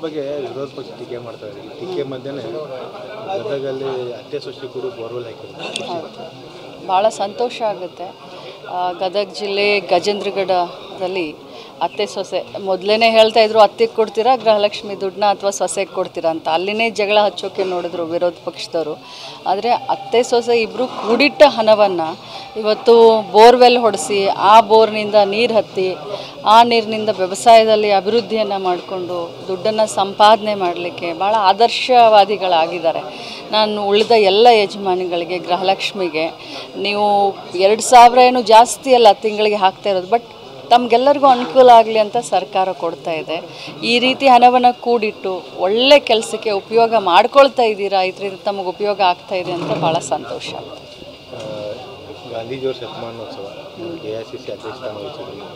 ಬಗ್ಗೆ ವಿರೋಧ ಪಕ್ಷ ಟೀಕೆ ಮಾಡ್ತಾ ಇದ್ದಾರೆ. ಟೀಕೆ ಮಧ್ಯೆ ಗದಗಲ್ಲಿ ಅತ್ತೆ ಸೊಸೆ ಕೂಡ ಬೋರ್ವೆಲ್ ಹಾಕಿದ್ರು. ಭಾಳ ಸಂತೋಷ ಆಗುತ್ತೆ. ಗದಗ ಜಿಲ್ಲೆ ಗಜೇಂದ್ರಗಢದಲ್ಲಿ ಅತ್ತೆ ಸೊಸೆ ಮೊದಲೇ ಹೇಳ್ತಾ ಇದ್ರು, ಅತ್ತೆಗೆ ಕೊಡ್ತೀರಾ ಗೃಹಲಕ್ಷ್ಮಿ ದುಡ್ಡನ್ನ ಅಥವಾ ಸೊಸೆಗೆ ಕೊಡ್ತೀರಾ ಅಂತ. ಅಲ್ಲಿನೇ ಜಗಳ ಹಚ್ಚೋಕೆ ನೋಡಿದ್ರು ವಿರೋಧ ಪಕ್ಷದವರು. ಆದರೆ ಅತ್ತೆ ಸೊಸೆ ಇಬ್ಬರು ಕೂಡಿಟ್ಟ ಹಣವನ್ನು ಇವತ್ತು ಬೋರ್ವೆಲ್ ಹೊಡೆಸಿ ಆ ಬೋರ್ನಿಂದ ನೀರು ಹತ್ತಿ ಆ ನೀರಿನಿಂದ ವ್ಯವಸಾಯದಲ್ಲಿ ಅಭಿವೃದ್ಧಿಯನ್ನು ಮಾಡಿಕೊಂಡು ದುಡ್ಡನ್ನು ಸಂಪಾದನೆ ಮಾಡಲಿಕ್ಕೆ ಭಾಳ ಆದರ್ಶವಾದಿಗಳಾಗಿದ್ದಾರೆ. ನಾನು ಉಳಿದ ಎಲ್ಲ ಯಜಮಾನಿಗಳಿಗೆ ಗೃಹಲಕ್ಷ್ಮಿಗೆ ನೀವು 2,000 ಏನು ಜಾಸ್ತಿ ಅಲ್ಲ ತಿಂಗಳಿಗೆ ಹಾಕ್ತಾ ಇರೋದು, ಬಟ್ ತಮಗೆಲ್ಲರಿಗೂ ಅನುಕೂಲ ಆಗಲಿ ಅಂತ ಸರ್ಕಾರ ಕೊಡ್ತಾ ಇದೆ. ಈ ರೀತಿ ಹಣವನ್ನು ಕೂಡಿಟ್ಟು ಒಳ್ಳೆ ಕೆಲಸಕ್ಕೆ ಉಪಯೋಗ ಮಾಡ್ಕೊಳ್ತಾ ಇದ್ದೀರಾ, ಇದರಿಂದ ತಮಗೆ ಉಪಯೋಗ ಆಗ್ತಾ ಇದೆ ಅಂತ ಭಾಳ ಸಂತೋಷ. ಗಾಂಧೀಜಿಯವ್ರ ಶತಮಾನೋತ್ಸವ AICC ಅಧ್ಯಕ್ಷ ಸ್ಥಾನ ವಹಿಸಿದ್ರು.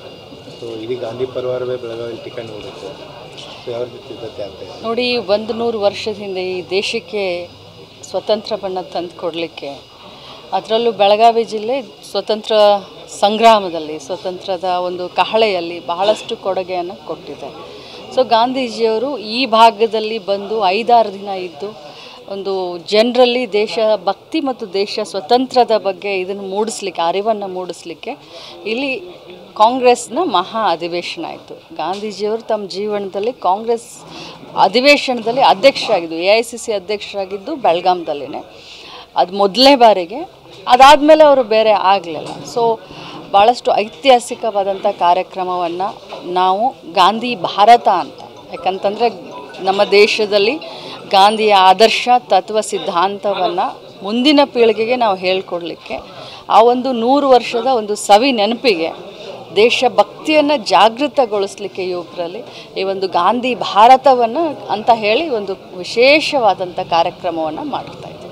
ಸೊ ಇಡೀ ಗಾಂಧಿ ಪರಿವಾರವೇ ಬೆಳಗಾವಿಯಲ್ಲಿ ಟಿಕೆಟ್ ನೀಡುತ್ತೆ. ಸೊ ಯಾವ ರೀತಿ ಸಿದ್ಧತೆ ಆಗ್ತಾ ಇದೆ ನೋಡಿ. 100 ವರ್ಷದ ಹಿಂದೆ ಈ ದೇಶಕ್ಕೆ ಸ್ವತಂತ್ರ ಬಣ್ಣ ತಂದು ಕೊಡಲಿಕ್ಕೆ, ಅದರಲ್ಲೂ ಬೆಳಗಾವಿ ಜಿಲ್ಲೆ ಸ್ವತಂತ್ರ ಸಂಗ್ರಾಮದಲ್ಲಿ ಸ್ವತಂತ್ರದ ಒಂದು ಕಹಳೆಯಲ್ಲಿ ಬಹಳಷ್ಟು ಕೊಡುಗೆಯನ್ನು ಕೊಟ್ಟಿದೆ. ಸೊ ಗಾಂಧೀಜಿಯವರು ಈ ಭಾಗದಲ್ಲಿ ಬಂದು 5-6 ದಿನ ಇದ್ದು ಒಂದು ಜನರಲ್ಲಿ ದೇಶ ಭಕ್ತಿ ಮತ್ತು ದೇಶ ಸ್ವತಂತ್ರದ ಬಗ್ಗೆ ಇದನ್ನು ಮೂಡಿಸ್ಲಿಕ್ಕೆ, ಅರಿವನ್ನು ಮೂಡಿಸ್ಲಿಕ್ಕೆ ಇಲ್ಲಿ ಕಾಂಗ್ರೆಸ್ನ ಮಹಾ ಅಧಿವೇಶನ ಆಯಿತು. ಗಾಂಧೀಜಿಯವರು ತಮ್ಮ ಜೀವನದಲ್ಲಿ ಕಾಂಗ್ರೆಸ್ ಅಧಿವೇಶನದಲ್ಲಿ ಅಧ್ಯಕ್ಷರಾಗಿದ್ದು, AICC ಅಧ್ಯಕ್ಷರಾಗಿದ್ದು ಬೆಳಗಾಂದಲ್ಲಿನೇ. ಅದು ಮೊದಲನೇ ಬಾರಿಗೆ. ಅದಾದಮೇಲೆ ಅವರು ಬೇರೆ ಆಗಲಿಲ್ಲ. ಸೊ ಭಾಳಷ್ಟು ಐತಿಹಾಸಿಕವಾದಂಥ ಕಾರ್ಯಕ್ರಮವನ್ನು ನಾವು ಗಾಂಧಿ ಭಾರತ ಅಂತ, ಯಾಕಂತಂದರೆ ನಮ್ಮ ದೇಶದಲ್ಲಿ ಗಾಂಧಿಯ ಆದರ್ಶ ತತ್ವ ಸಿದ್ಧಾಂತವನ್ನು ಮುಂದಿನ ಪೀಳಿಗೆಗೆ ನಾವು ಹೇಳ್ಕೊಡ್ಲಿಕ್ಕೆ, ಆ ಒಂದು 100 ವರ್ಷದ ಒಂದು ಸವಿ ನೆನಪಿಗೆ ದೇಶಭಕ್ತಿಯನ್ನು ಜಾಗೃತಗೊಳಿಸಲಿಕ್ಕೆ ಯುವಕರಲ್ಲಿ ಈ ಒಂದು ಗಾಂಧಿ ಭಾರತವನ್ನು ಅಂತ ಹೇಳಿ ಒಂದು ವಿಶೇಷವಾದಂಥ ಕಾರ್ಯಕ್ರಮವನ್ನು ಮಾಡ್ತಾ ಇದ್ದೀವಿ.